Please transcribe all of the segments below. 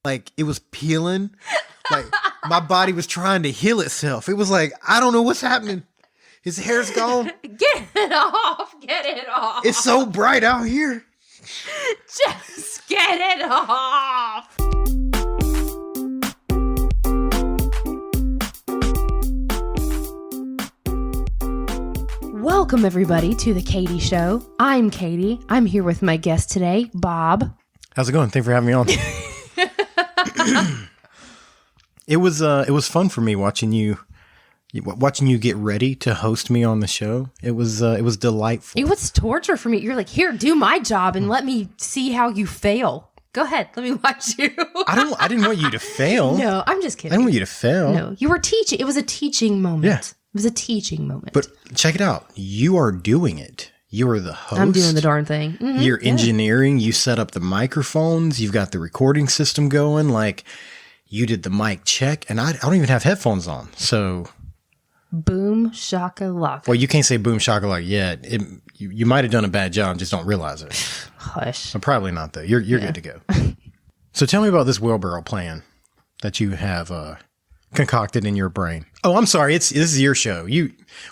like it was peeling. Like my body was trying to heal itself. It was like, I don't know what's happening. His hair's gone. Get it off. Get it off. It's so bright out here. Just get it off. Welcome, everybody, to The Katie Show. I'm Katie. I'm here with my guest today, Bob. How's it going? Thanks for having me on. It was fun for me watching you get ready to host me on the show. It was delightful. It was torture for me. You're like, here, do my job and let me see how you fail. Go ahead, let me watch you. I didn't want you to fail. No, I'm just kidding. I didn't want you to fail. No, you were teaching. It was a teaching moment. Yeah. It was a teaching moment. But check it out. You are doing it. You are the host. I'm doing the darn thing. Mm-hmm. You're engineering. You set up the microphones. You've got the recording system going. Like, you did the mic check. And I don't even have headphones on. So. Boom shakalaka. Well, you can't say boom shakalaka yet. You might have done a bad job. Just don't realize it. Hush. Probably not, though. You're good to go. So tell me about this wheelbarrow plan that you have concocted in your brain. Oh, I'm sorry. This is your show.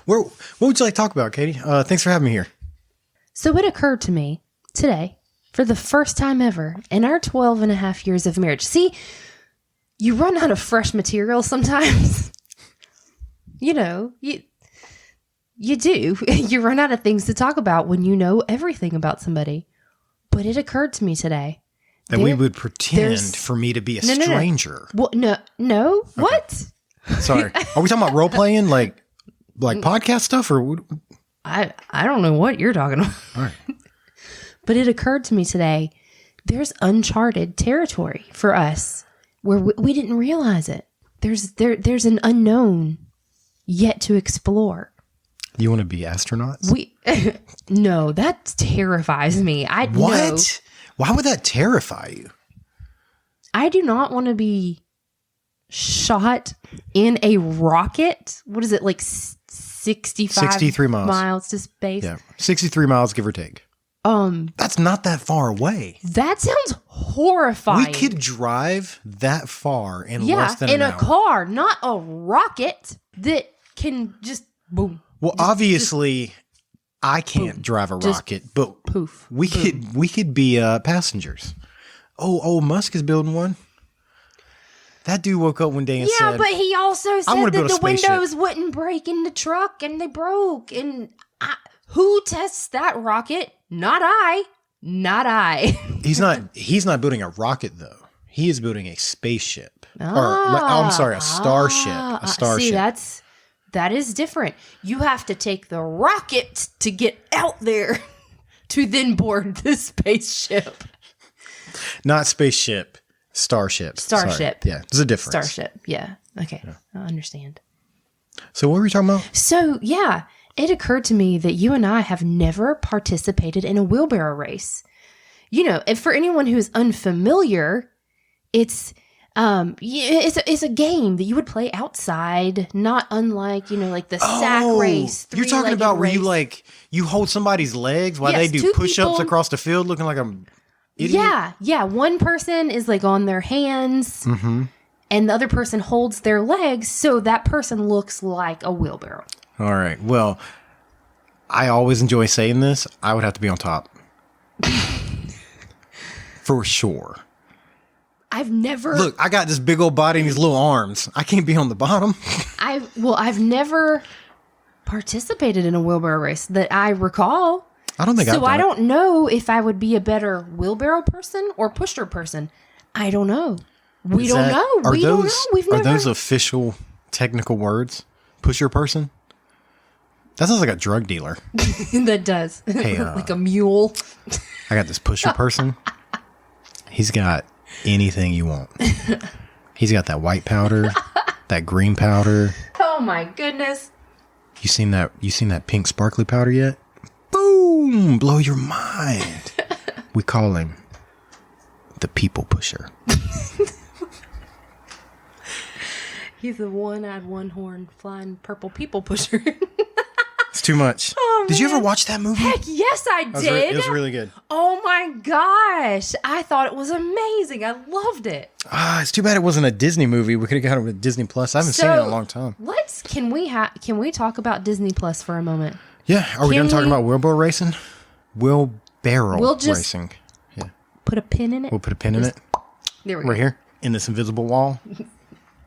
What would you like to talk about, Katie? Thanks for having me here. So it occurred to me today, for the first time ever in our 12 and a half years of marriage. See, you run out of fresh material sometimes. You know, you do. You run out of things to talk about when you know everything about somebody. But it occurred to me today that we would pretend for me to be a stranger. Well, no. Okay. What? Sorry. Are we talking about role playing, like podcast stuff, or? I don't know what you're talking about. All right. But it occurred to me today, there's uncharted territory for us where we didn't realize it. There's an unknown yet to explore. You want to be astronauts? No, that terrifies me. What? No. Why would that terrify you? I do not want to be shot in a rocket. What is it, like 63 miles to space? Yeah, 63 miles, give or take. That's not that far away. That sounds horrifying. We could drive that far in less than an hour. In a car, not a rocket that can just boom. Well, obviously, I can't drive a rocket, but poof. We could be passengers. Oh, Musk is building one. That dude woke up one day and said, but he also said that the spaceship. windows wouldn't break in the truck, and they broke. And who tests that rocket? Not I. He's not building a rocket, though. He is building a spaceship. I'm sorry, a starship. A starship. See, that is different. You have to take the rocket to get out there to then board the spaceship. Not spaceship, starship. Starship. Sorry. Yeah, there's a difference. Starship. Yeah. Okay. Yeah. I understand. So what were we talking about? So, yeah, it occurred to me that you and I have never participated in a wheelbarrow race. You know, and for anyone who is unfamiliar, it's a game that you would play outside, not unlike, like the sack race. You're talking about where you hold somebody's legs while they do push-ups across the field looking like an idiot? Yeah. One person is like on their hands, and the other person holds their legs, so that person looks like a wheelbarrow. All right. Well, I always enjoy saying this. I would have to be on top. For sure. I've never... Look, I got this big old body and these little arms. I can't be on the bottom. I've never participated in a wheelbarrow race that I recall. I don't think I've done it. So I don't know if I would be a better wheelbarrow person or pusher person. I don't know. We don't know. Are those official technical words? Pusher person? That sounds like a drug dealer. That does. Hey, like a mule. I got this pusher person. He's got anything you want. He's got that white powder, that green powder. Oh my goodness. You seen that pink sparkly powder yet? Boom! Blow your mind. We call him the people pusher. He's the one-eyed, one-horned, flying purple people pusher. too much. Oh, did you ever man. watch that movie? Heck yes, I did. It was really good. Oh my gosh. I thought it was amazing. I loved it. It's too bad it wasn't a Disney movie. We could have got it with Disney Plus. I haven't seen it in a long time. Can we talk about Disney Plus for a moment? Yeah. Are we done talking about wheelbarrow racing? Wheelbarrow racing. Yeah. Put a pin in it. We'll put a pin in it. There we go. Right here in this invisible wall.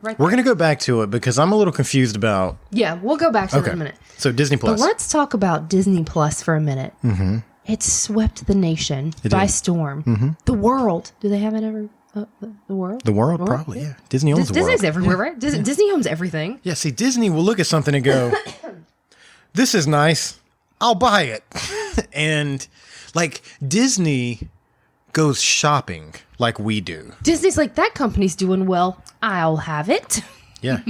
Right We're going to go back to it because I'm a little confused about. Yeah, we'll go back to that in a minute. So Disney Plus. But let's talk about Disney Plus for a minute. Mm-hmm. It swept the nation by storm. Mm-hmm. The world. Do they have it ever? The world? The world, probably, yeah. Disney owns the world. Disney's everywhere, right? Disney owns everything. Yeah, see, Disney will look at something and go, this is nice. I'll buy it. And, like, Disney goes shopping like we do. Disney's like, that company's doing well. I'll have it. Yeah.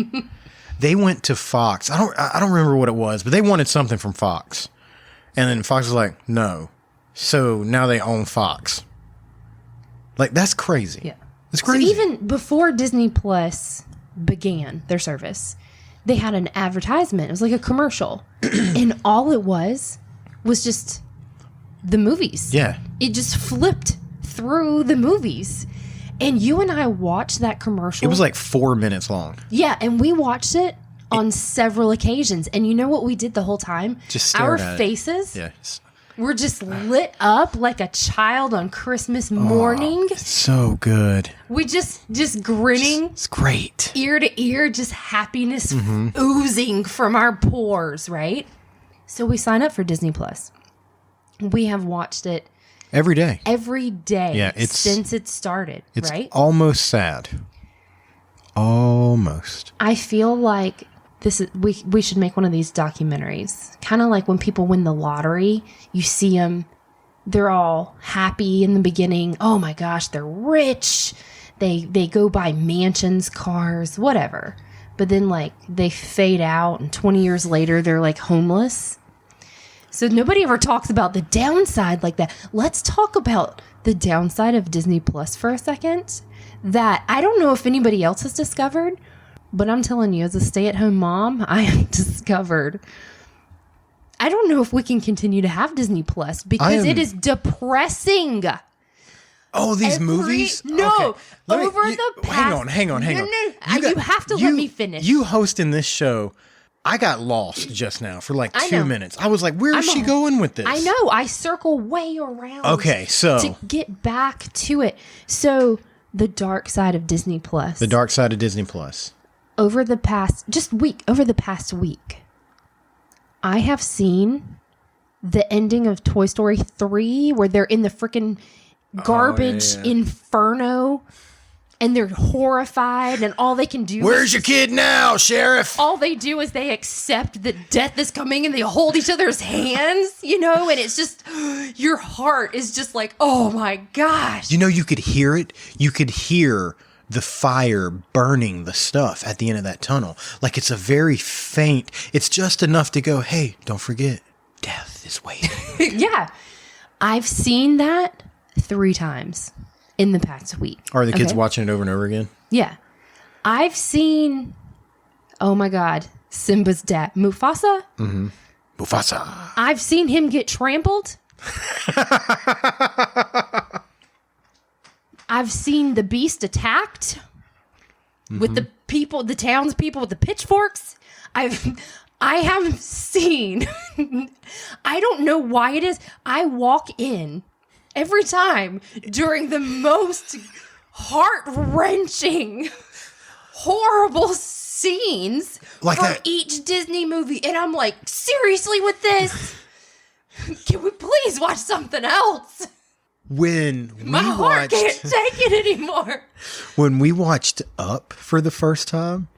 They went to Fox. I don't remember what it was, but they wanted something from Fox. And then Fox was like, no. So now they own Fox. Like, that's crazy. Yeah. It's crazy. So even before Disney Plus began their service, they had an advertisement. It was like a commercial. And all it was just the movies. Yeah. It just flipped through the movies. And you and I watched that commercial. It was like 4 minutes long. Yeah, and we watched it on several occasions. And you know what we did the whole time? Just stared at Our it. faces Yeah. were just lit up like a child on Christmas morning. It's so good. We just grinning. It's great. Ear to ear, just happiness oozing from our pores, right? So we sign up for Disney Plus. We have watched it Every day. since it started, It's right? almost sad. Almost. I feel like we should make one of these documentaries. Kind of like when people win the lottery, you see them, they're all happy in the beginning. Oh my gosh, they're rich. They go buy mansions, cars, whatever. But then like they fade out and 20 years later they're like homeless. So nobody ever talks about the downside like that. Let's talk about the downside of Disney Plus for a second. That I don't know if anybody else has discovered, but I'm telling you, as a stay-at-home mom, I have discovered. I don't know if we can continue to have Disney Plus because it is depressing. Oh, these movies? No. Okay. The past. Hang on. No. You have to let me finish. You hosting this show, I got lost just now for like 2 know. minutes. I was like, where is she going with this? I know. I circle way around. Okay, so. To get back to it. So, the dark side of Disney Plus. The dark side of Disney Plus. Over the past week, I have seen the ending of Toy Story 3 where they're in the freaking garbage inferno and they're horrified and all they can do Where's your kid now, Sheriff? all they do is they accept that death is coming and they hold each other's hands, and it's just your heart is just like, oh my gosh. You could hear it. You could hear the fire burning the stuff at the end of that tunnel. Like it's a very faint, it's just enough to go, hey, don't forget, death is waiting. Yeah. I've seen that 3 times in the past week. Are the kids watching it over and over again? Yeah. I've seen, oh my God, Simba's dad, Mufasa. Mm-hmm. Mufasa. I've seen him get trampled. I've seen the beast attacked with the people, the townspeople with the pitchforks. I have seen, I don't know why it is. I walk in every time during the most heart-wrenching, horrible scenes like from that. Each Disney movie. And I'm like, seriously with this? Can we please watch something else? When My heart can't take it anymore. When we watched Up for the first time,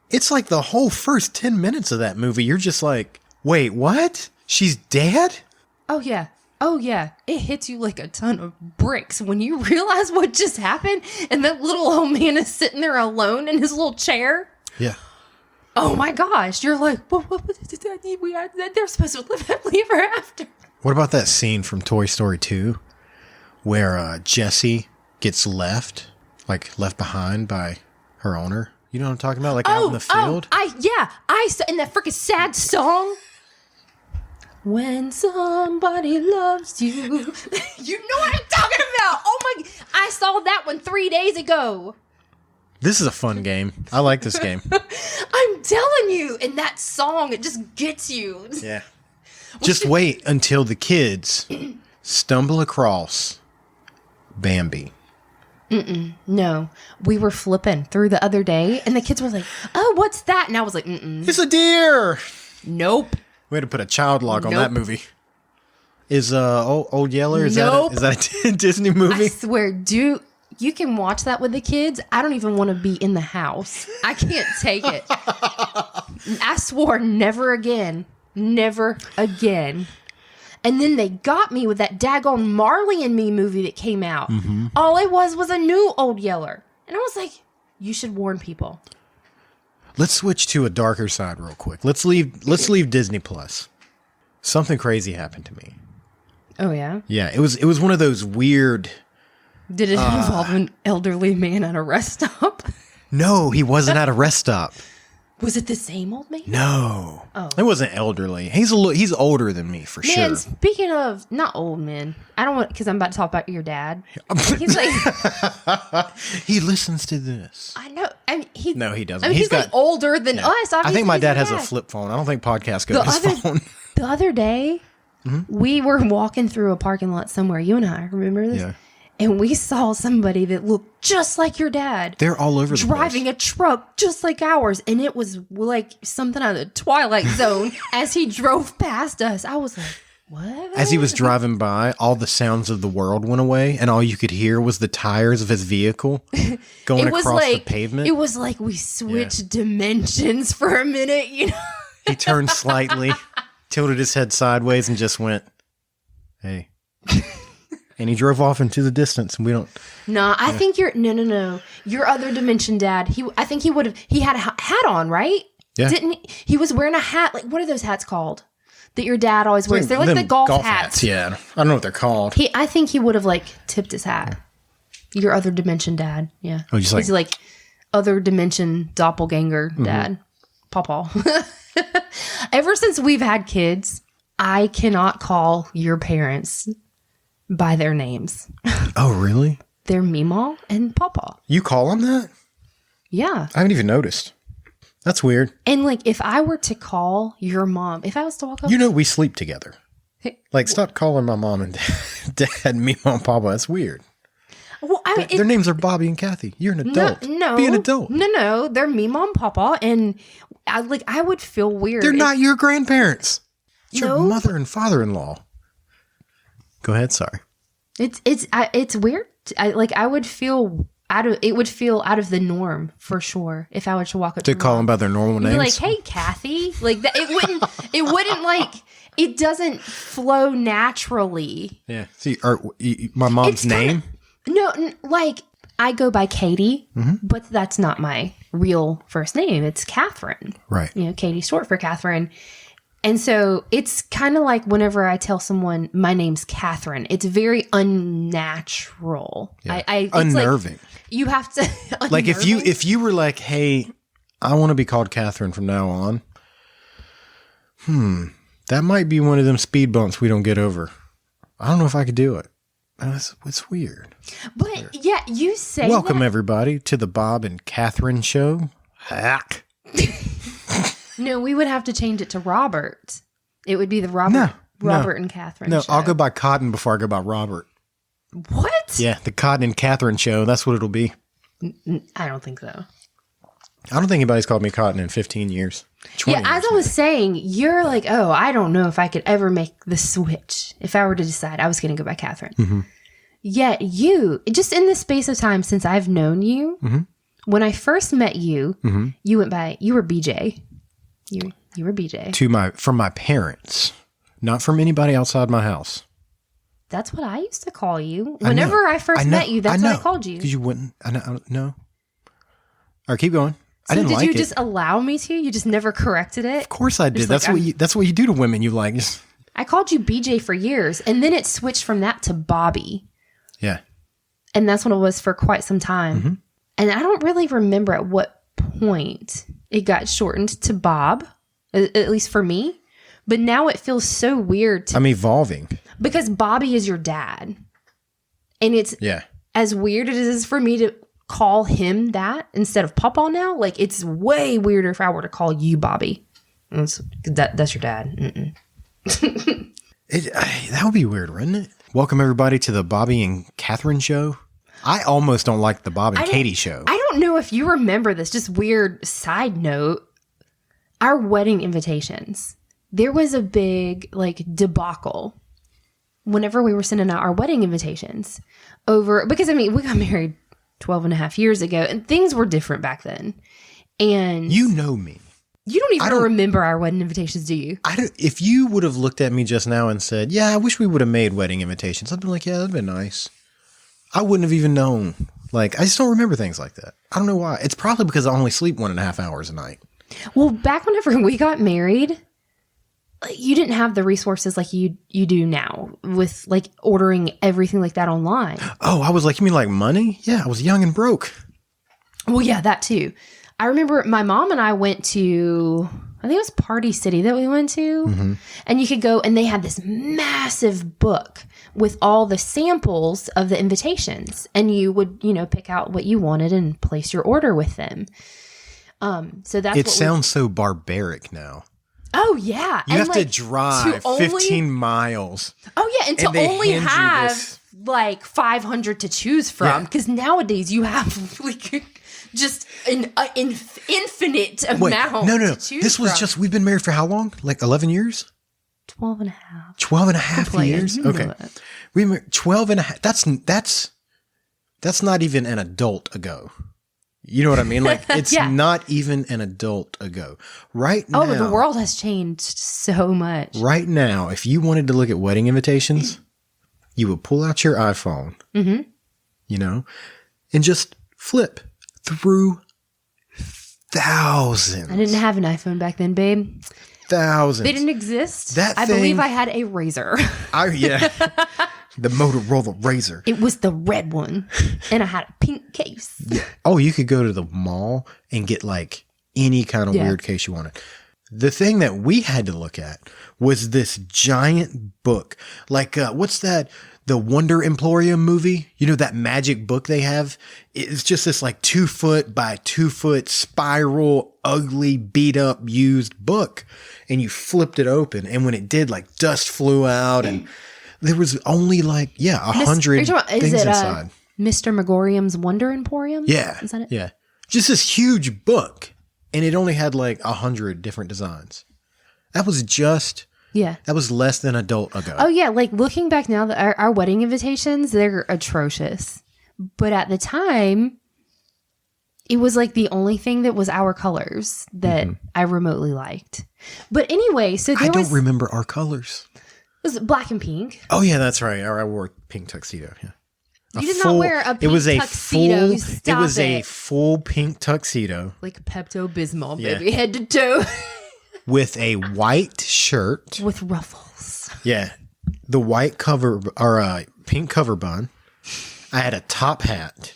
it's like the whole first 10 minutes of that movie, you're just like, wait, what? She's dead? Oh, yeah. It hits you like a ton of bricks when you realize what just happened and that little old man is sitting there alone in his little chair. Yeah. Oh my gosh. You're like, they're supposed to live happily ever after. What about that scene from Toy Story 2 where Jessie gets left behind by her owner? You know what I'm talking about? Like out in the field? I saw in that freaking sad song. When somebody loves you. You know what I'm talking about. Oh my, I saw that one 3 days ago. This is a fun game. I like this game. I'm telling you. And that song, it just gets you. Yeah. Just wait until the kids stumble across Bambi. No, we were flipping through the other day, and the kids were like, "Oh, what's that?" And I was like, It's a deer. Nope. We had to put a child lock on that movie. Is Old Yeller? Is that a Disney movie? I swear, you can watch that with the kids. I don't even want to be in the house. I can't take it. I swore never again. Never again. And then they got me with that daggone Marley and Me movie that came out. Mm-hmm. All it was a new Old Yeller. And I was like, you should warn people. Let's switch to a darker side real quick. Let's leave Disney Plus. Something crazy happened to me. Oh, yeah? Yeah, it was one of those weird... Did it involve an elderly man at a rest stop? No, he wasn't at a rest stop. Was it the same old man? No. Oh. It wasn't elderly. He's older than me for sure. Man, speaking of not old men, I don't want, because I'm about to talk about your dad. He's like, he listens to this. I know. No, he doesn't. I mean, he's like older than us. Obviously, I think my dad has a flip phone. I don't think podcasts go to his phone. The other day, we were walking through a parking lot somewhere. You and I remember this? Yeah. And we saw somebody that looked just like your dad. They're all over the place. Driving a truck just like ours. And it was like something out of the Twilight Zone as he drove past us. I was like, what? As he was driving by, all the sounds of the world went away. And all you could hear was the tires of his vehicle going across the pavement. It was like we switched dimensions for a minute, you know? He turned slightly, tilted his head sideways, and just went, hey. And he drove off into the distance, and we don't... No, I think you're... No. Your other dimension dad, I think he would have... He had a hat on, right? Yeah. Didn't he? He was wearing a hat. Like, what are those hats called? That your dad always wears. They're like the golf hats. Yeah. I don't know what they're called. I think he would have, like, tipped his hat. Yeah. Your other dimension dad. Yeah. Oh, just like... He's like other dimension doppelganger dad. Pawpaw. Ever since we've had kids, I cannot call your parents... by their names. Oh, really? They're Meemaw and Pawpaw. You call them that? Yeah. I haven't even noticed. That's weird. And like, if I were to call your mom, if I was to walk up... You know, we sleep together. Like, stop calling my mom and dad Meemaw and Pawpaw. That's weird. Well, their names are Bobby and Kathy. You're an adult. No. Be an adult. No. They're Meemaw and Pawpaw. And I would feel weird. They're not your grandparents. It's your mother and father-in-law. Go ahead. Sorry. It's weird. I would feel it would feel out of the norm for sure if I were to walk up to call them by their normal names. Like, hey, Kathy. Like that. It wouldn't like. It doesn't flow naturally. Yeah. See, my mom's name. Like I go by Katie, but that's not my real first name. It's Catherine. Right. You know, Katie's short for Catherine. And so it's kind of like whenever I tell someone my name's Catherine, it's very unnatural. Yeah. Unnerving. Like you have to. Like if you were like, hey, I want to be called Catherine from now on. That might be one of them speed bumps we don't get over. I don't know if I could do it. It's weird. But yeah, you say welcome everybody to the Bob and Catherine show. Hack. No, we would have to change it to Robert. It would be the Robert and Catherine show. I'll go by Cotton before I go by Robert. What? Yeah, the Cotton and Catherine show. That's what it'll be. I don't think so. I don't think anybody's called me Cotton in 15 years. 20 years, as I was saying, you're like, oh, I don't know if I could ever make the switch if I were to decide I was going to go by Catherine. Mm-hmm. Yet you, just in the space of time since I've known you, when I first met you, you were BJ. You were BJ. From my parents, not from anybody outside my house. That's what I used to call you. Whenever I first met you, that's what I called you. Because you wouldn't. I know. All right, keep going. So did you just allow me to? You just never corrected it? Of course I did. That's what you do to women. You like. I called you BJ for years, and then it switched from that to Bobby. Yeah. And that's what it was for quite some time. And I don't really remember at what point it got shortened to Bob, at least for me. But now it feels so weird I'm evolving. because Bobby is your dad. And it's as weird as it is for me to call him that instead of Papa now. Like, it's way weirder if I were to call you Bobby. That's your dad. That would be weird, wouldn't it? Welcome, everybody, to the Bobby and Catherine show. I almost don't like the Bob and Katie show. I don't know if you remember this. Just weird side note. Our wedding invitations. There was a big, like, debacle whenever we were sending out our wedding invitations over, because, I mean, we got married 12 and a half years ago, and things were different back then. And you know me. You don't even remember our wedding invitations, do you? If you would have looked at me just now and said, yeah, I wish we would have made wedding invitations, I'd be like, yeah, that'd been nice. I wouldn't have even known. Like, I just don't remember things like that. I don't know why. It's probably because I only sleep 1.5 hours a night. Well, back whenever we got married, you didn't have the resources like you do now with, like, ordering everything like that online. Oh, I was like, you mean like money? Yeah, I was young and broke. Well, yeah, that too. I remember my mom and I went to, I think it was Party City that we went to. Mm-hmm. And you could go, and they had this massive book with all the samples of the invitations. And you would, pick out what you wanted and place your order with them. So that's it sounds so barbaric now. Oh, yeah. You have to drive 15 miles. Oh, yeah. And to only have like 500 to choose from. Because nowadays you have like just an infinite amount. No. To choose this was from. we've been married for how long? Like 11 years? 12 and a half. 12 and a half years? Okay. We married 12 and a half. That's not even an adult ago. You know what I mean? Like, it's not even an adult ago. Right now. Oh, the world has changed so much. Right now, if you wanted to look at wedding invitations, you would pull out your iPhone, and just flip through thousands. I didn't have an iPhone back then, babe. Thousands. They didn't exist. I believe I had a Razor. The Motorola Razor. It was the red one. And I had a pink case. Yeah. Oh, you could go to the mall and get like any kind of weird case you wanted. The thing that we had to look at was this giant book. Like, what's that? The Wonder Emporium movie? You know, that magic book they have? It's just this like 2 foot by 2 foot spiral, ugly, beat up, used book. And you flipped it open. And when it did, like dust flew out and there was only like, 100 things inside. Mr. Megorium's Wonder Emporium? Yeah. Is that it? Yeah. Just this huge book. And it only had like 100 different designs. That was that was less than adult ago. Oh, yeah. Like looking back now, our wedding invitations, they're atrocious. But at the time, it was like the only thing that was our colors that I remotely liked. But anyway, so I don't remember our colors. It was black and pink. Oh, yeah, that's right. I wore a pink tuxedo. Yeah. You did not wear a pink tuxedo. It was a full pink tuxedo. Like Pepto-Bismol, baby, head to toe. With a white shirt. With ruffles. Yeah. The white cover, or pink cover bun. I had a top hat.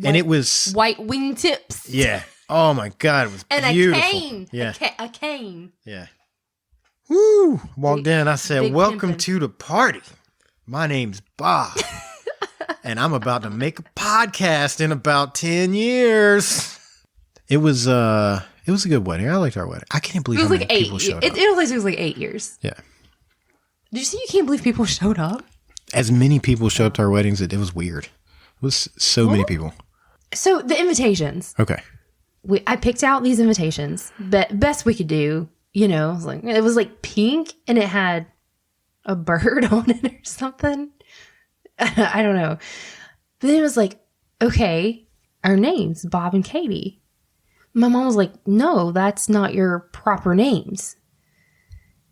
And it was... white wingtips. Yeah. Oh, my God. It was beautiful. And a cane. Yeah. A cane. Yeah. Woo! Walked in. I said, welcome pimpin'. to the party. My name's Bob. And I'm about to make a podcast in about 10 years. It was a good wedding. I liked our wedding. I can't believe how many people showed up. It was like 8 years. Yeah. Did you see you can't believe people showed up? As many people showed up to our weddings, it was weird. It was so many people. So the invitations. Okay. I picked out these invitations. Best we could do. It was like pink and it had a bird on it or something. I don't know. But then it was like, okay, our names, Bob and Katie. My mom was like, no, that's not your proper names.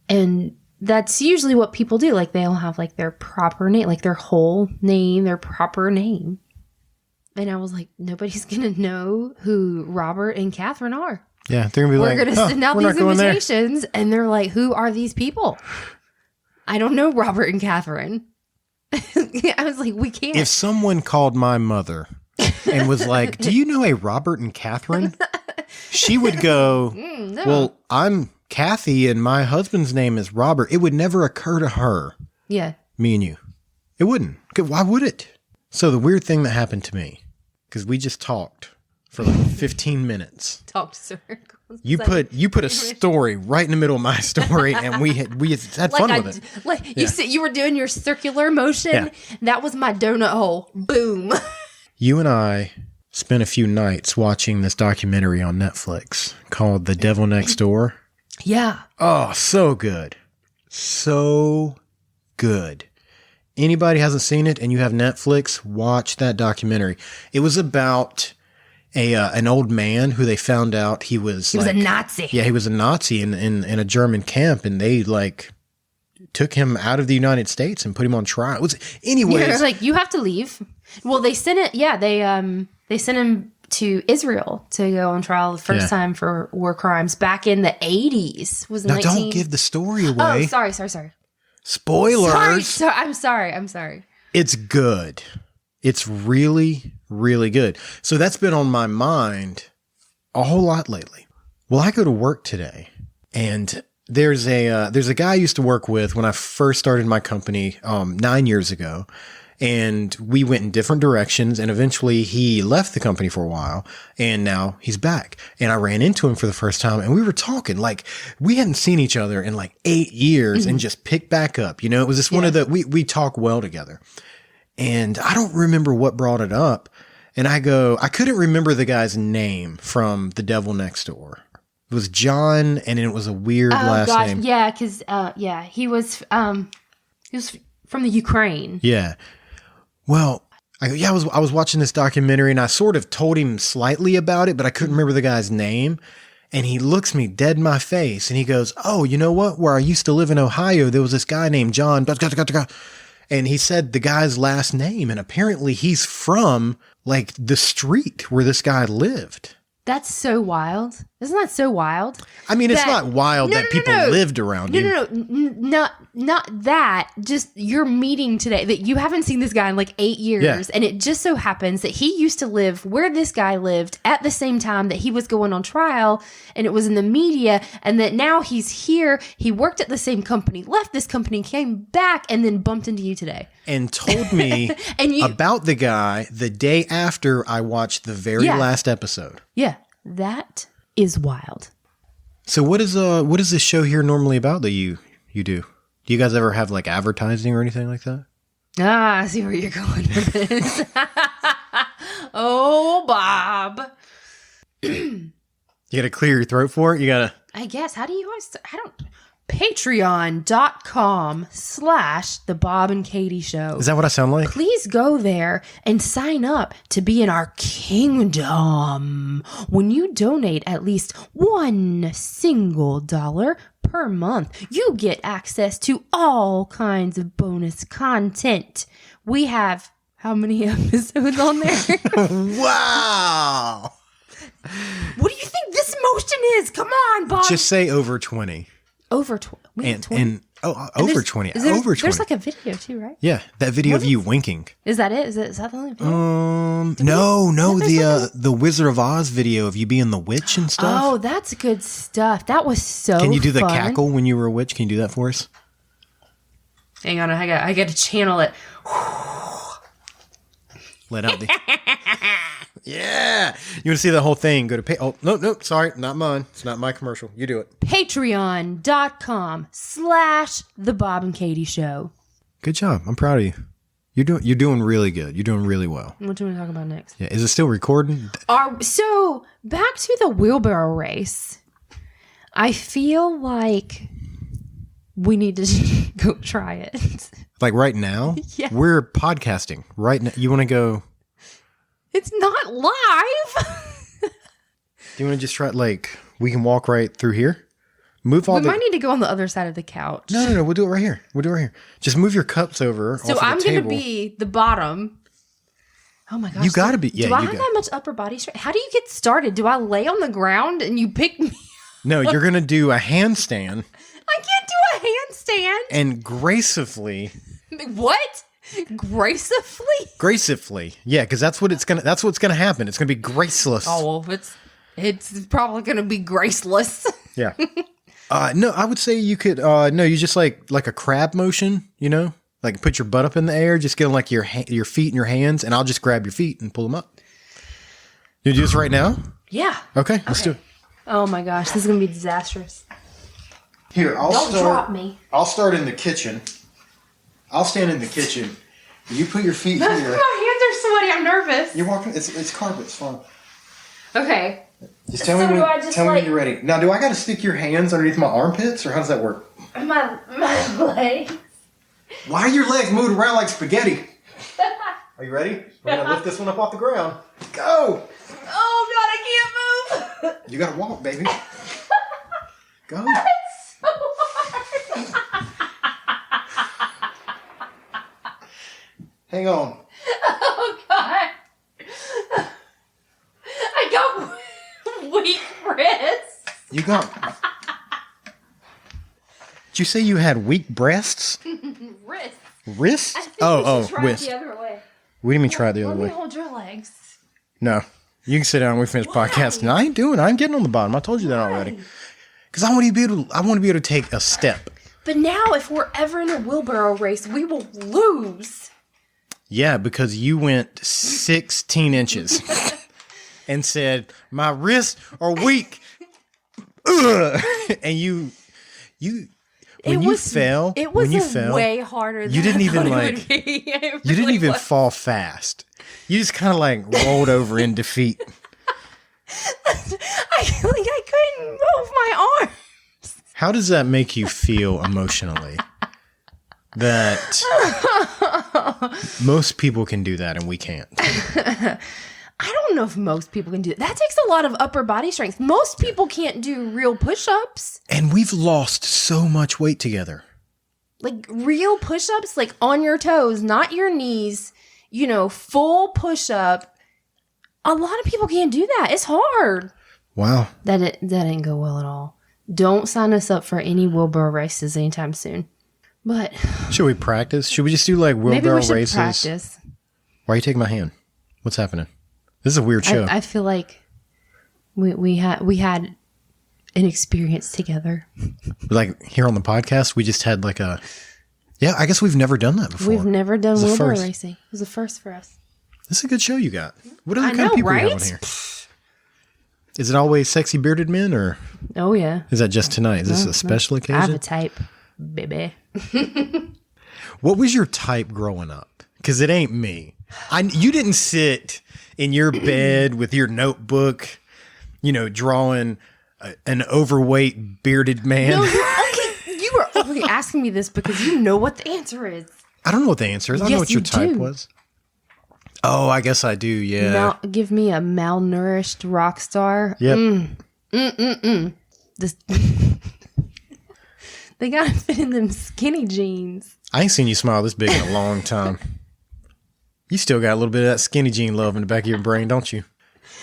And that's usually what people do. Like they'll have like their proper name, like their whole name, their proper name. And I was like, nobody's going to know who Robert and Catherine are. Yeah, they're going to be we're going to send out these invitations, and they're like, who are these people? I don't know Robert and Catherine. I was like, we can't. If someone called my mother and was like, do you know a Robert and Catherine? She would go, no. Well, I'm Kathy and my husband's name is Robert, it would never occur to her. Yeah. Me and you. It wouldn't. Why would it? So the weird thing that happened to me, because we just talked for like 15 minutes. Talked circles. You put a story right in the middle of my story, and we had fun with it. Like you said, you were doing your circular motion. Yeah. That was my donut hole. Boom. You and I spent a few nights watching this documentary on Netflix called The Devil Next Door. Yeah. Oh, so good. So good. Anybody hasn't seen it and you have Netflix, watch that documentary. It was about an old man who they found out he was a Nazi. Yeah, he was a Nazi in a German camp, and they like took him out of the United States and put him on trial. It was anyways. Yeah, like you have to leave. Well, they sent it. Yeah, they sent him to Israel to go on trial the first time for war crimes back in the 80s. Don't give the story away. Oh, sorry. Spoilers. I'm sorry. It's good. It's really, really good. So that's been on my mind a whole lot lately. Well, I go to work today, and there's a guy I used to work with when I first started my company 9 years ago. And we went in different directions, and eventually he left the company for a while, and now he's back. And I ran into him for the first time, and we were talking like we hadn't seen each other in like 8 years and just picked back up. You know, it was just one of the, we talk well together. And I don't remember what brought it up. And I couldn't remember the guy's name from The Devil Next Door. It was John, and it was a weird last name. Yeah, because he was from the Ukraine. Yeah. Well, I was watching this documentary, and I sort of told him slightly about it, but I couldn't remember the guy's name. And he looks me dead in my face, and he goes, "Oh, you know what? Where I used to live in Ohio, there was this guy named John." And he said the guy's last name, and apparently he's from like the street where this guy lived. That's so wild. Isn't that so wild? I mean, it's not wild that people lived around you. No, not that. Just your meeting today that you haven't seen this guy in like 8 years. Yeah. And it just so happens that he used to live where this guy lived at the same time that he was going on trial. And it was in the media. And that now he's here. He worked at the same company, left this company, came back, and then bumped into you today. And told me about the guy the day after I watched the very last episode. Yeah, that is wild. So what is this show here normally about that you do? Do you guys ever have like advertising or anything like that? I see where you're going with this. Oh, Bob. You got to clear your throat for it? You got to... I guess. How do you always... Patreon.com/The Bob and Katie Show. Is that what I sound like? Please go there and sign up to be in our kingdom. When you donate at least $1 per month, you get access to all kinds of bonus content. We have how many episodes on there? Wow. What do you think this motion is? Come on, Bob. Just say over 20. Over 20. Over 20. Over 20. There's like a video too, right? Yeah, that video of you winking. Is that it? Is that the only video? No, the Wizard of Oz video of you being the witch and stuff. Oh, that's good stuff. That was so Can you do the fun. cackle when you were a witch? Can you do that for us? Hang on, I got to channel it. Let out the... Yeah. You want to see the whole thing? Go to... Oh, no, sorry. Not mine. It's not my commercial. You do it. Patreon.com/The Bob and Katie Show. Good job. I'm proud of you. You're doing really good. You're doing really well. What do we talk about next? Yeah. Is it still recording? So back to the wheelbarrow race. I feel like we need to go try it. Like right now? Yeah. We're podcasting right now. You want to go... It's not live. Do you want to just try like we can walk right through here? Move all. We might need to go on the other side of the couch. No. We'll do it right here. Just move your cups over. So I'm going to be the bottom. Oh my gosh! You got to be. Yeah. Do I have that much upper body strength? How do you get started? Do I lay on the ground and you pick me? No, you're going to do a handstand. I can't do a handstand. And gracefully. What? Gracefully? Yeah, because that's what's gonna happen. It's gonna be graceless. Oh well, it's probably gonna be graceless. Yeah. No, I would say you could. No, you just like a crab motion. Like put your butt up in the air, just get on like your feet and your hands, and I'll just grab your feet and pull them up. You do this right now? Yeah. Okay, let's do it. Oh my gosh, this is gonna be disastrous. Here, Don't drop me. I'll start in the kitchen. I'll stand in the kitchen. You put your feet here. My hands are sweaty. I'm nervous. You're walking. It's carpet. It's fine. Okay. Just tell me when you're ready. Now, do I got to stick your hands underneath my armpits, or how does that work? My legs. Why are your legs moving around like spaghetti? Are you ready? We're gonna lift this one up off the ground. Go! Oh God, I can't move. You gotta walk, baby. Go. It's so hard. Hang on. Oh God. I got weak wrists. You got. Did you say you had weak breasts? Wrists. Wrists? I think we should try wrist. it the other way. What do you mean try it the other Let way? me hold your legs. No. You can sit down. We finish podcasting. I ain't getting on the bottom. I told you that already. Because I want to be able to take a step. But now, if we're ever in a wheelbarrow race, we will lose. Yeah, because you went 16 inches and said, my wrists are weak. Ugh. And you fell, it was way harder than you didn't even it would be. It you didn't really even was. fall fast. You just kind of like rolled over in defeat. I couldn't move my arms. How does that make you feel emotionally? That most people can do that and we can't. I don't know if most people can do that. That takes a lot of upper body strength. Most people can't do real push-ups. And we've lost so much weight together. Like real push-ups, like on your toes, not your knees, full push-up. A lot of people can't do that. It's hard. Wow. That didn't go well at all. Don't sign us up for any wheelbarrow races anytime soon. But should we practice? Should we just do like wheelbarrow maybe we should races? practice. Why are you taking my hand? What's happening? This is a weird show. I feel like we had an experience together. Like here on the podcast, we just had like a. Yeah, I guess we've never done that before. We've never done wheelbarrow first. racing. It was a first for us. This is a good show you got. What other I kind know, of people right? you have on here? Is it always sexy bearded men, or Oh yeah. is that just tonight? Is this a special I have occasion? a type, baby. What was your type growing up? Because it ain't me. You didn't sit in your bed with your notebook, drawing an overweight bearded man. No, you were only asking me this because you know what the answer is. I don't know what the answer is. I know Yes, what your you type do. was. Oh, I guess I do. Yeah. Give me a malnourished rock star. Yep. This, they gotta fit in them skinny jeans. I ain't seen you smile this big in a long time. You still got a little bit of that skinny jean love in the back of your brain, don't you?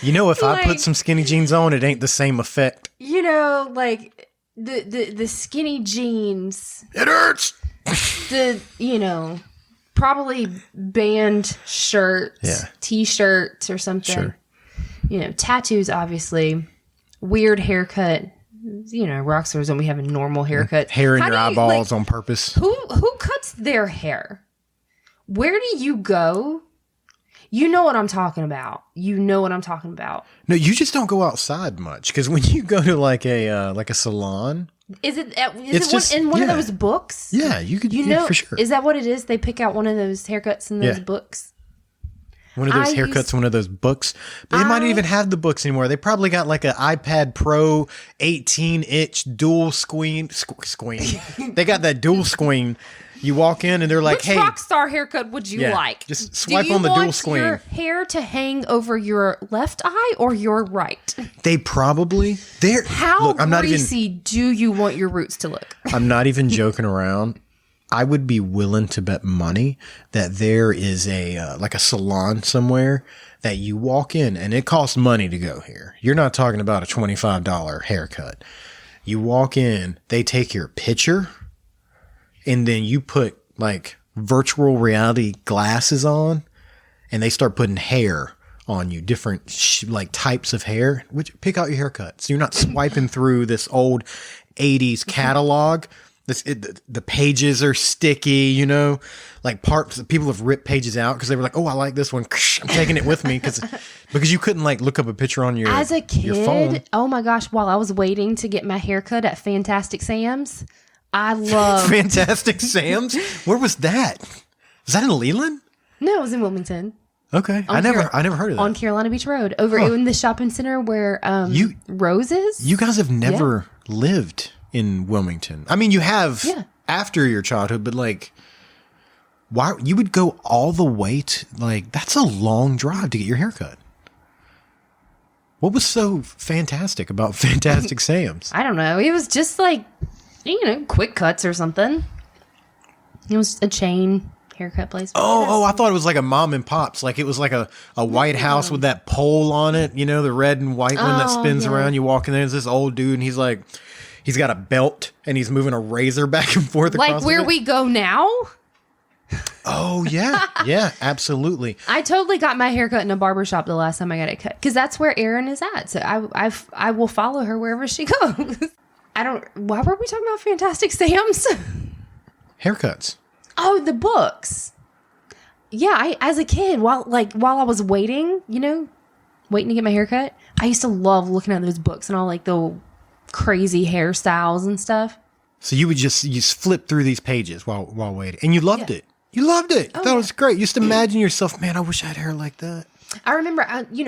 If I put some skinny jeans on, it ain't the same effect. Like the skinny jeans. It hurts. Probably band shirts, Yeah. t-shirts or something. Sure. Tattoos, obviously. Weird haircut. Rock stars don't we have a normal haircut. Hair in How your do you, eyeballs on purpose. Who cuts their hair? Where do you go? You know what I'm talking about. No, you just don't go outside much because when you go to like a salon, Is it just- in one of yeah. those books? yeah, you could, yeah, for sure. Is that what it is? They pick out one of those haircuts in those Yeah. books. One of those I haircuts, used- one of those books. They might not even have the books anymore. They probably got like an iPad Pro 18-inch dual screen. They got that dual screen. You walk in and they're like, Which hey. rock star haircut would you Yeah, like? just swipe Do you on the dual want screen. your hair to hang over your left eye or your right? They probably. They're, How look, I'm not even. greasy do you want your roots to look? I'm not even joking around. I would be willing to bet money that there is a like a salon somewhere that you walk in and it costs money to go here. You're not talking about a $25 haircut. You walk in, they take your picture, and then you put like virtual reality glasses on, and they start putting hair on you, different like types of hair. Which pick out your haircut, so you're not swiping through this old '80s catalog. The pages are sticky, you know, like people have ripped pages out because they were like, oh, I like this one. I'm taking it with me because you couldn't like look up a picture on your phone. As a kid, oh my gosh, while I was waiting to get my haircut at Fantastic Sam's, I love Fantastic Sam's. Where was that? Was that in Leland? No, it was in Wilmington. Okay, I never heard of that. On Carolina Beach Road, over in the shopping center where Roses. You guys have never lived in Wilmington. I mean, you have after your childhood, but like, why you would go all the way to like that's a long drive to get your haircut. What was so fantastic about Fantastic Sam's? I don't know. It was just like, quick cuts or something. It was a chain haircut place. Oh, I thought it was like a mom and pops. Like it was like a White House with that pole on it, the red and white one that spins around. You walk in there, there's this old dude and he's got a belt and he's moving a razor back and forth across like where we go now. Oh yeah. Yeah, absolutely. I totally got my haircut in a barbershop the last time I got it cut because that's where Erin is at. So I will follow her wherever she goes. Why were we talking about Fantastic Sam's? Haircuts. Oh, the books. Yeah, as a kid, while I was waiting, waiting to get my haircut, I used to love looking at those books and all like the crazy hairstyles and stuff. So you would just flip through these pages while waiting, and you loved it. You loved it. That was great. You used to imagine yourself, man, I wish I had hair like that. I remember, you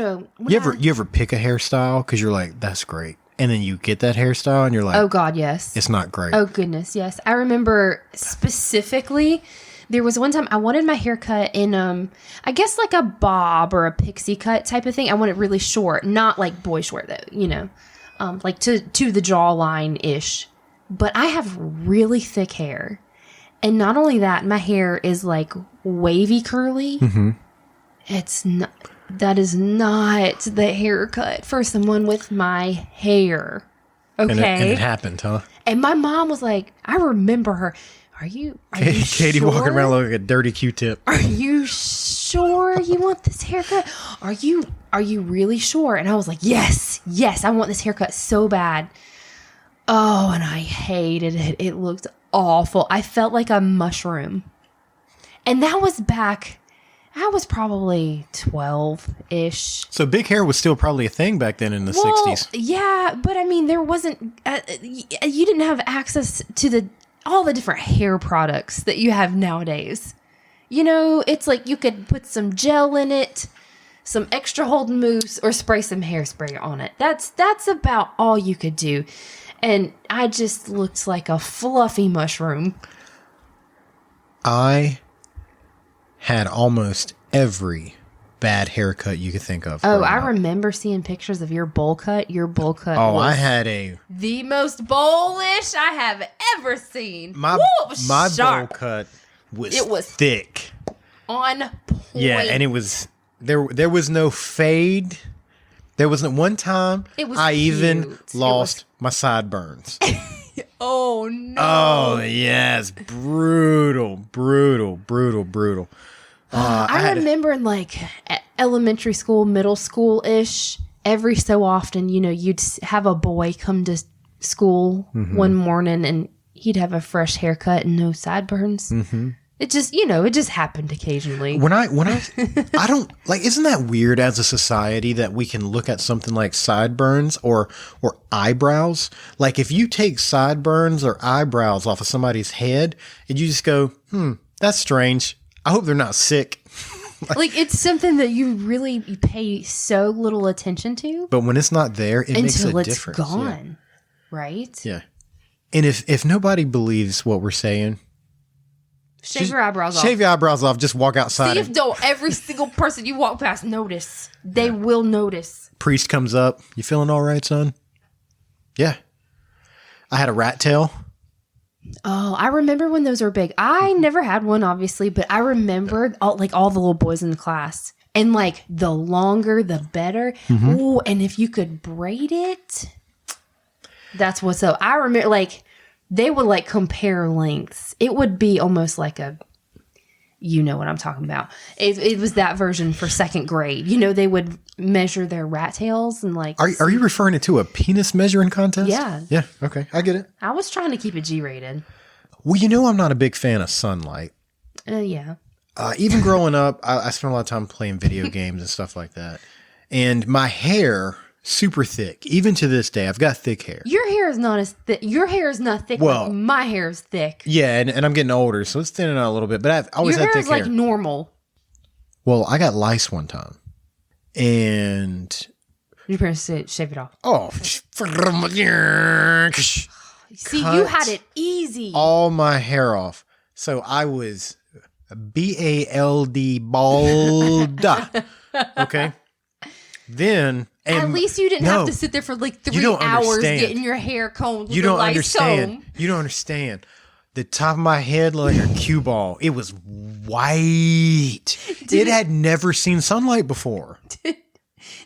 ever pick a hairstyle because you're like, that's great, and then you get that hairstyle and you're like, oh God, yes, it's not great. Oh goodness, yes. I remember specifically. There was one time I wanted my hair cut in, I guess like a bob or a pixie cut type of thing. I want it really short, not like boy short though, like to the jawline-ish. But I have really thick hair. And not only that, my hair is like wavy curly. Mm-hmm. That is not the haircut for someone with my hair. Okay. And it happened, huh? And my mom was like, I remember her. Are you Katie sure? walking around like a dirty Q-tip. Are you sure you want this haircut? Are you really sure? And I was like, yes, I want this haircut so bad. Oh, and I hated it. It looked awful. I felt like a mushroom. And that was I was probably 12-ish. So big hair was still probably a thing back then in the 60s. Yeah, but I mean, there wasn't, you didn't have access to all the different hair products that you have nowadays. It's like you could put some gel in it, some extra hold mousse, or spray some hairspray on it. That's about all you could do. And I just looked like a fluffy mushroom. I had almost every bad haircut you could think of. Oh, I remember seeing pictures of your bowl cut. Your bowl cut was I had the most bowlish I have ever seen. My bowl cut was thick. On point. Yeah, and it was there was no fade. There wasn't one time I even lost my sideburns. Oh no. Oh yes, brutal. I remember in like elementary school, middle school-ish, every so often, you'd have a boy come to school one morning and he'd have a fresh haircut and no sideburns. Mm-hmm. It just, it just happened occasionally. When I don't like, isn't that weird as a society that we can look at something like sideburns or eyebrows? Like if you take sideburns or eyebrows off of somebody's head and you just go, that's strange. I hope they're not sick. like it's something that you really pay so little attention to. But when it's not there, it makes a difference. Until it's gone. Yeah. Right? Yeah. And if nobody believes what we're saying, shave your eyebrows off. Shave your eyebrows off. Just walk outside. See if every single person you walk past notice. They will notice. Priest comes up. You feeling all right, son? Yeah. I had a rat tail. Oh, I remember when those were big. I never had one, obviously, but I remember all the little boys in the class. And like the longer, the better. Mm-hmm. Ooh, and if you could braid it, that's what's up. I remember they would compare lengths. It would be almost like You know what I'm talking about. It was that version for second grade. You know, they would measure their rat tails and like. Are you referring to a penis measuring contest? Yeah. Yeah. Okay. I get it. I was trying to keep it G-rated. Well, you know, I'm not a big fan of sunlight. Yeah. Even growing up, I spent a lot of time playing video games and stuff like that. And my hair, super thick. Even to this day, I've got thick hair. Your hair is not as thick. Your hair is not thick. Well, like my hair is thick. Yeah, and I'm getting older, so it's thinning out a little bit. But I've always Your had hair thick is hair. like normal. Well, I got lice one time. And... Your parents said shave it off. Oh. See, you had it easy. All my hair off. So I was BALD bald. Okay. Then... At least you didn't have to sit there for like 3 hours getting your hair combed with a lice comb. You don't understand. The top of my head looked like a cue ball. It was white. It had never seen sunlight before.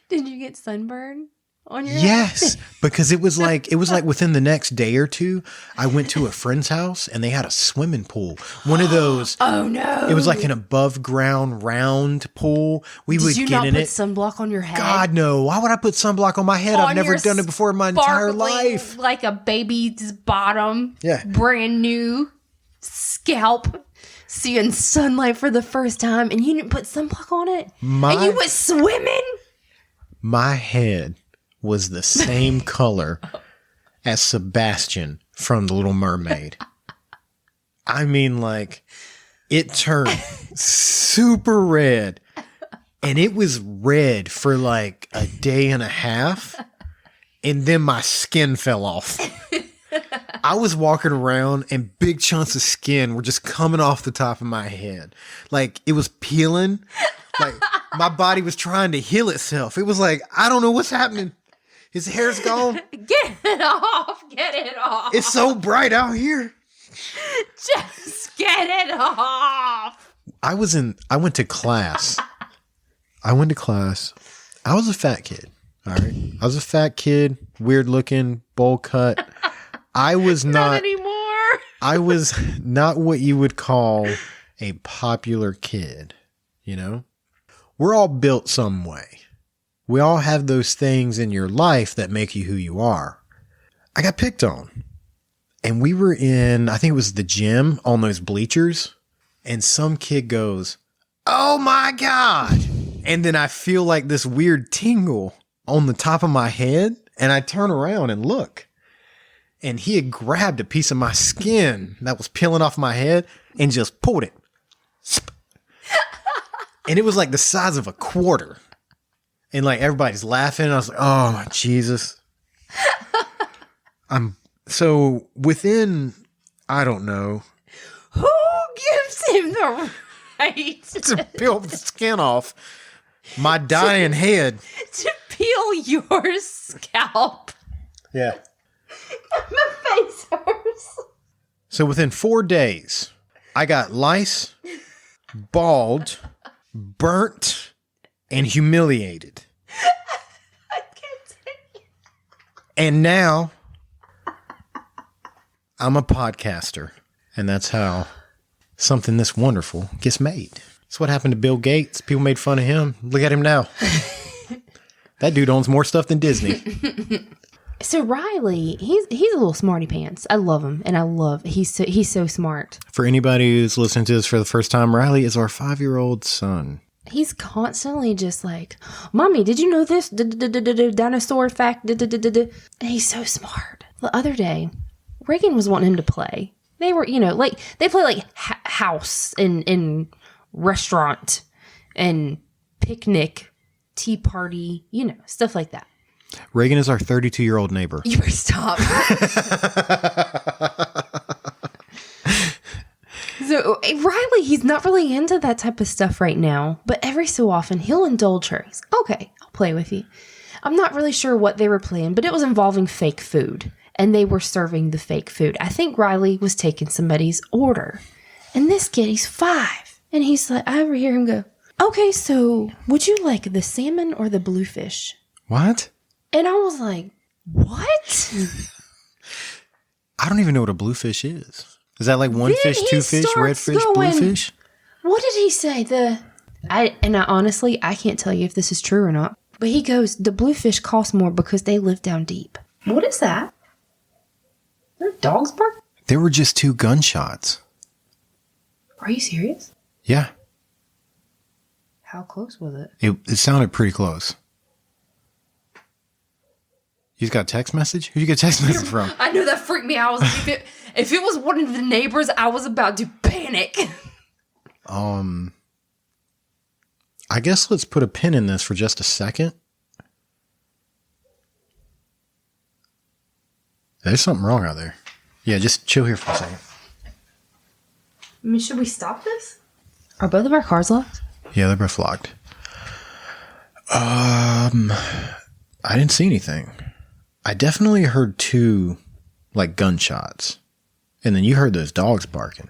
Did you get sunburn on your Yes, because it was like within the next day or two, I went to a friend's house and they had a swimming pool. One of those. Oh no. It was like an above ground round pool. Did you get not in put it. sunblock on your head? God no. Why would I put sunblock on my head? I've never done it before in my entire life. Like a baby's bottom. Yeah. Brand new scalp. Seeing sunlight for the first time and you didn't put sunblock on it? And you was swimming? My head was the same color as Sebastian from The Little Mermaid. I mean, like, it turned super red. And it was red for like a day and a half. And then my skin fell off. I was walking around and big chunks of skin were just coming off the top of my head. Like, it was peeling. Like, my body was trying to heal itself. It was like, I don't know what's happening. His hair's gone. Get it off. Get it off. It's so bright out here. Just get it off. I went to class. I was a fat kid. All right. I was a fat kid, weird looking, bowl cut. I was not anymore. I was not what you would call a popular kid, you know? We're all built some way. We all have those things in your life that make you who you are. I got picked on. And we were in, I think it was the gym on those bleachers. And some kid goes, "Oh my God." And then I feel like this weird tingle on the top of my head. And I turn around and look. And he had grabbed a piece of my skin that was peeling off my head and just pulled it. And it was like the size of a quarter. And like everybody's laughing. I was like, oh, Jesus. So within, I don't know. Who gives him the right to peel the skin off my dying head? To peel your scalp. Yeah. My face hurts. So within 4 days, I got lice, bald, burnt, and humiliated. I can't take it. And now I'm a podcaster. And that's how something this wonderful gets made. That's what happened to Bill Gates. People made fun of him. Look at him now. That dude owns more stuff than Disney. So Riley, he's a little smarty pants. I love him, and he's so smart. For anybody who's listening to this for the first time, Riley is our 5-year-old son. He's constantly just like, "Mommy, did you know this? Dinosaur fact." And he's so smart. The other day, Reagan was wanting him to play. They were, like they play like house and restaurant and picnic, tea party, stuff like that. Reagan is our 32-year-old neighbor. You better stop. So Riley, he's not really into that type of stuff right now, but every so often he'll indulge her. He's, "Okay, I'll play with you." I'm not really sure what they were playing, but it was involving fake food, and they were serving the fake food. I think Riley was taking somebody's order, and this kid, he's 5, and he's like, I overhear him go, "Okay, so would you like the salmon or the bluefish?" What? And I was like, what? I don't even know what a bluefish is. Is that like one fish, two fish, red fish, blue fish? What did he say? I honestly, I can't tell you if this is true or not. But he goes, the bluefish cost more because they live down deep. What is that? Are there dogs barking? There were just 2 gunshots. Are you serious? Yeah. How close was it? It sounded pretty close. You got a text message? Who'd you get a text message from? I know that freaked me out. If it was one of the neighbors, I was about to panic. I guess let's put a pin in this for just a second. There's something wrong out there. Yeah, just chill here for a second. I mean, should we stop this? Are both of our cars locked? Yeah, they're both locked. I didn't see anything. I definitely heard 2, like, gunshots. And then you heard those dogs barking.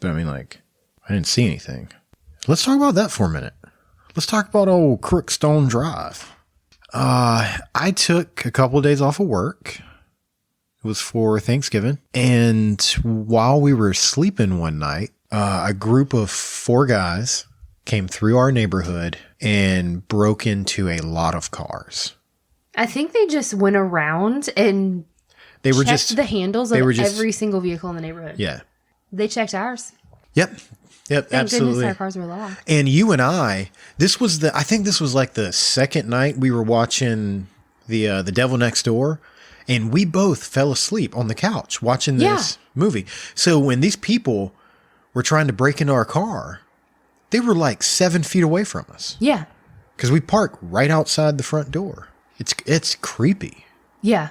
But I mean, like, I didn't see anything. Let's talk about that for a minute. Let's talk about old Crookstone Drive. I took a couple of days off of work. It was for Thanksgiving. And while we were sleeping one night, a group of 4 guys came through our neighborhood and broke into a lot of cars. I think they just went around and checked the handles of every single vehicle in the neighborhood. Yeah. They checked ours. Yep. Yep, Thank absolutely. goodness our cars were locked. And you and I think this was like the second night we were watching the Devil Next Door, and we both fell asleep on the couch watching this movie. So when these people were trying to break into our car, they were like 7 feet away from us. Yeah. Because we park right outside the front door. It's creepy. Yeah.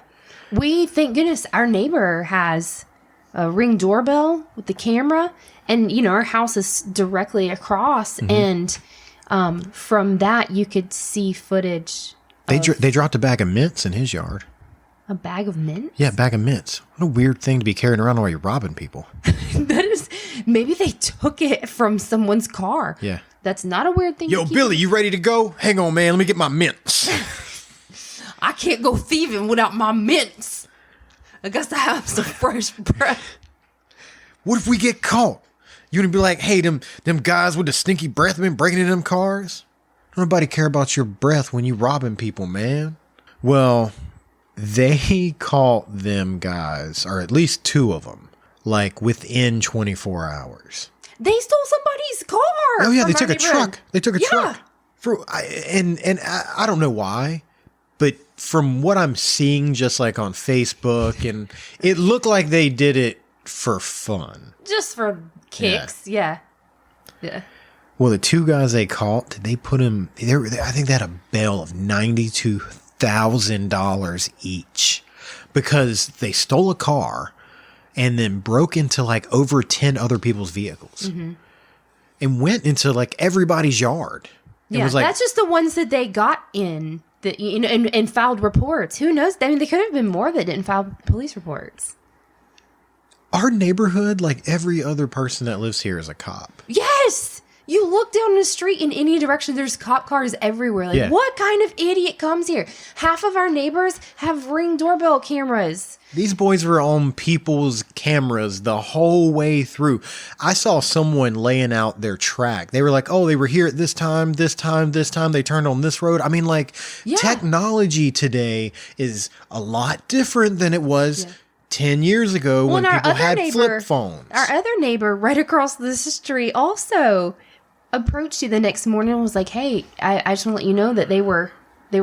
Thank goodness, our neighbor has a Ring doorbell with the camera. And, you know, our house is directly across. Mm-hmm. And from that, you could see footage. They dropped a bag of mints in his yard. A bag of mints? Yeah, a bag of mints. What a weird thing to be carrying around while you're robbing people. That is, maybe they took it from someone's car. Yeah. That's not a weird thing. Yo, Billy, you ready to go? Hang on, man. Let me get my mints. I can't go thieving without my mints. I guess I have some fresh breath. What if we get caught? You gonna be like, hey, them guys with the stinky breath been breaking into them cars? Don't nobody care about your breath when you robbing people, man. Well, they caught them guys, or at least 2 of them, like within 24 hours. They stole somebody's car. Oh yeah, they took a truck. They took a truck. Yeah. I don't know why, but from what I'm seeing, just like on Facebook, and it looked like they did it for fun. Just for kicks, yeah. Well, the 2 guys they caught, they put them. I think they had a bail of $92,000 each because they stole a car and then broke into like over 10 other people's vehicles and went into like everybody's yard. Yeah, was like, that's just the ones that they got in and filed reports. Who knows? I mean, there could have been more that didn't file police reports. Our neighborhood, like every other person that lives here, is a cop. Yes! You look down the street in any direction, there's cop cars everywhere. Like, what kind of idiot comes here? Half of our neighbors have Ring doorbell cameras. These boys were on people's cameras the whole way through. I saw someone laying out their track. They were like, oh, they were here at this time. They turned on this road. I mean, like, technology today is a lot different than it was 10 years ago when people had flip phones. Our other neighbor right across the street also approached you the next morning and was like, hey, I just want to let you know that they were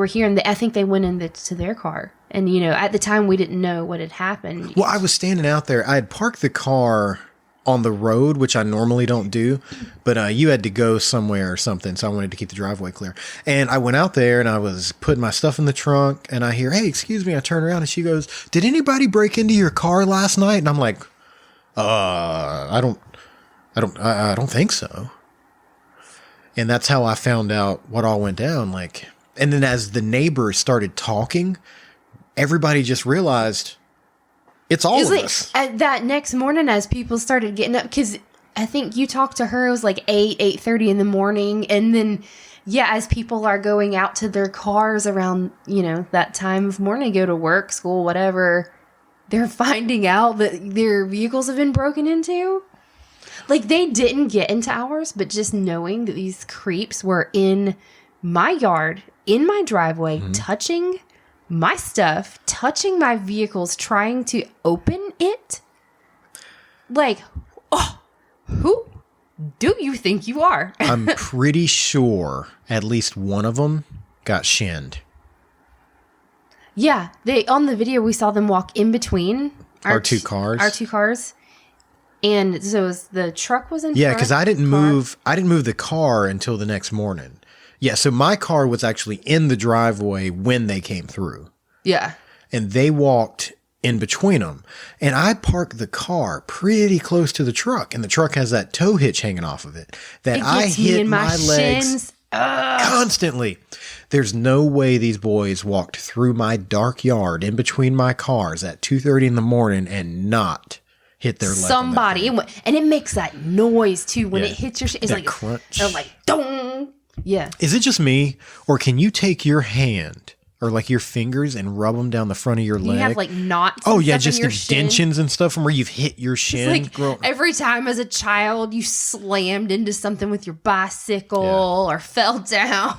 here, and I think they went into their car. And, you know, at the time we didn't know what had happened. Well, I was standing out there. I had parked the car on the road, which I normally don't do, but you had to go somewhere or something, so I wanted to keep the driveway clear. And I went out there and I was putting my stuff in the trunk, and I hear, hey, excuse me. I turn around and she goes, did anybody break into your car last night? And I'm like, I don't think so. And that's how I found out what all went down. Like, and then as the neighbors started talking, everybody just realized it's all of us. That next morning, as people started getting up, because I think you talked to her, it was like 8:30 in the morning. And then, as people are going out to their cars around, that time of morning, go to work, school, whatever, they're finding out that their vehicles have been broken into. Like, they didn't get into ours, but just knowing that these creeps were in my yard, in my driveway, touching my stuff, touching my vehicles, trying to open it. Like, oh, who do you think you are? I'm pretty sure at least one of them got shinned. Yeah, on the video we saw them walk in between Our two cars. Our two cars. And so the truck was in front. Yeah, because I didn't move the car until the next morning. Yeah, so my car was actually in the driveway when they came through. Yeah. And they walked in between them. And I parked the car pretty close to the truck. And the truck has that tow hitch hanging off of it. That I hit my legs shins. constantly. There's no way these boys walked through my dark yard in between my cars at 2:30 in the morning and not hit their leg. Somebody. And it makes that noise too when it hits your shin. It's that like crunch. They're like, dong. Yeah. Is it just me? Or can you take your hand or like your fingers and rub them down the front of your leg? You have like knots. Oh, and yeah, stuff just in your shin. indentions and stuff from where you've hit your shin. It's like every time as a child you slammed into something with your bicycle or fell down.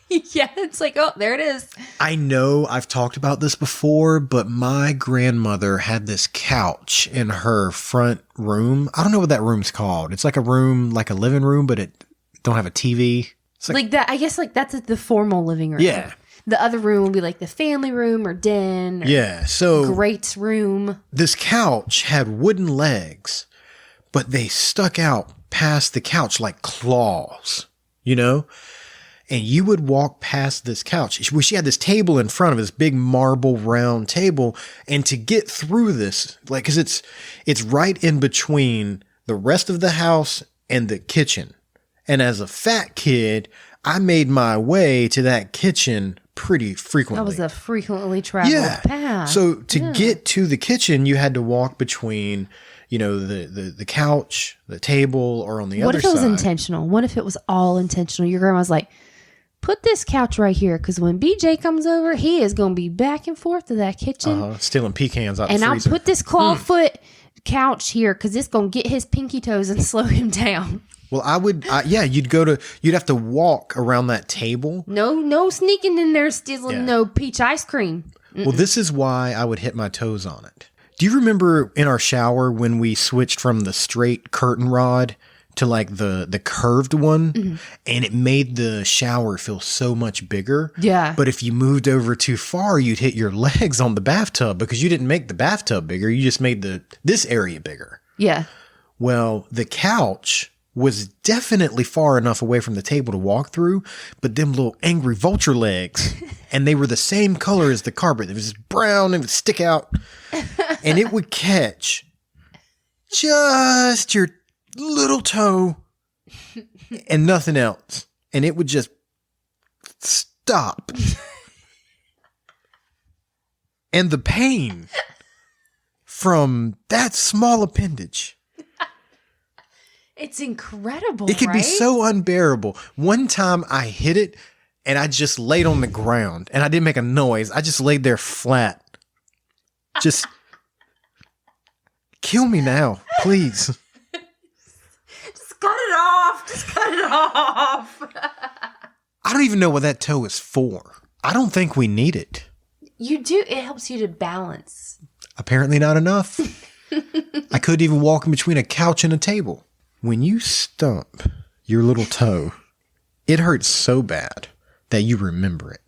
Yeah, it's like, oh, there it is. I know I've talked about this before, but my grandmother had this couch in her front room. I don't know what that room's called. It's like a room, like a living room, but it don't have a TV. It's like that. I guess like that's the formal living room. Yeah. The other room would be like the family room or den. Or yeah. So great room. This couch had wooden legs, but they stuck out past the couch like claws, you know? And you would walk past this couch. She had this table in front of this big marble round table. And to get through this, like, cause it's right in between the rest of the house and the kitchen. And as a fat kid, I made my way to that kitchen pretty frequently. That was a frequently traveled path. So to get to the kitchen, you had to walk between, you know, the couch, the table, or on the other side. What if it was intentional? What if it was all intentional? Your grandma's like, put this couch right here because when BJ comes over, he is going to be back and forth to that kitchen. Stealing pecans out the freezer. And I'll put this clawfoot couch here because it's going to get his pinky toes and slow him down. Well, you'd have to walk around that table. No sneaking in there stealing no peach ice cream. Mm-mm. Well, this is why I would hit my toes on it. Do you remember in our shower when we switched from the straight curtain rod to like the curved one, and it made the shower feel so much bigger? Yeah. But if you moved over too far, you'd hit your legs on the bathtub because you didn't make the bathtub bigger. You just made this area bigger. Yeah. Well, the couch was definitely far enough away from the table to walk through, but them little angry vulture legs, and they were the same color as the carpet. It was brown, it would stick out, and it would catch just your little toe and nothing else. And it would just stop. And the pain from that small appendage. It's incredible. It could be so unbearable. One time I hit it and I just laid on the ground and I didn't make a noise. I just laid there flat. Just kill me now, please. Just cut it off. Just cut it off. I don't even know what that toe is for. I don't think we need it. You do. It helps you to balance. Apparently not enough. I couldn't even walk in between a couch and a table. When you stump your little toe, it hurts so bad that you remember it.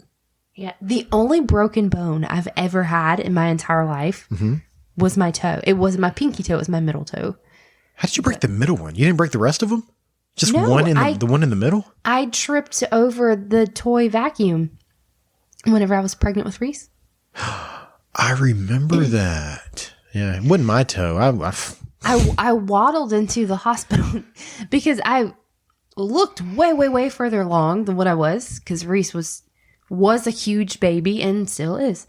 Yeah. The only broken bone I've ever had in my entire life was my toe. It wasn't my pinky toe. It was my middle toe. How did you break the middle one? You didn't break the rest of them? Just No, one in the one in the middle? I tripped over the toy vacuum whenever I was pregnant with Reese. I remember that. Yeah, it wasn't my toe. I waddled into the hospital because I looked way further along than what I was because Reese was a huge baby and still is.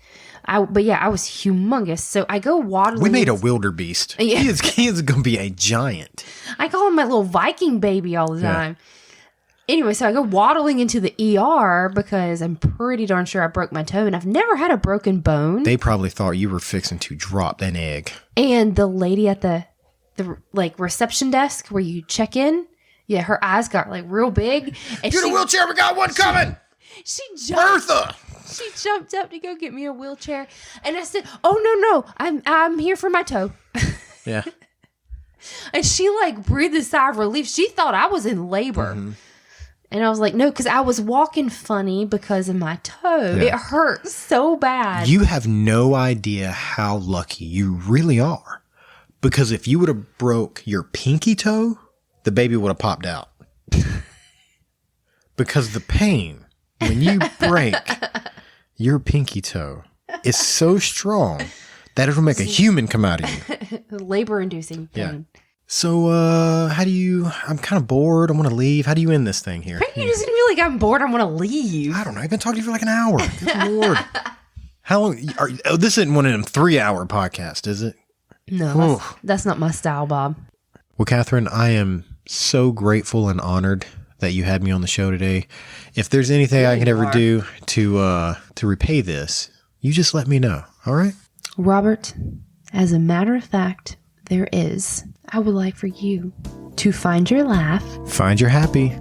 But yeah, I was humongous. So I go waddling. We made a wildebeest. Yeah. He is going to be a giant. I call him my little Viking baby all the time. Anyway, so I go waddling into the ER because I'm pretty darn sure I broke my toe and I've never had a broken bone. They probably thought you were fixing to drop an egg. And the lady at the the like reception desk where you check in. Yeah, her eyes got like real big. And Get a wheelchair. We got one coming. She jumped. Bertha. She jumped up to go get me a wheelchair, and I said, "Oh no, I'm here for my toe." Yeah. And she like breathed a sigh of relief. She thought I was in labor. Mm-hmm. And I was like, no, because I was walking funny because of my toe. Yeah. It hurt so bad. You have no idea how lucky you really are. Because if you would have broke your pinky toe, the baby would have popped out. Because the pain when you break your pinky toe is so strong that it'll make a human come out of you. Labor-inducing pain. Yeah. So, I'm kind of bored. I want to leave. How do you end this thing here? Are you just going to be like, I'm bored, I want to leave? I don't know. I've been talking to you for like an hour. Good Lord. How long? This isn't one of them 3-hour podcasts, is it? No, that's not my style, Bob. Well, Catherine, I am so grateful and honored that you had me on the show today. If there's anything I can ever do to repay this, you just let me know. All right? Robert, as a matter of fact, there is. I would like for you to find your laugh. Find your happy.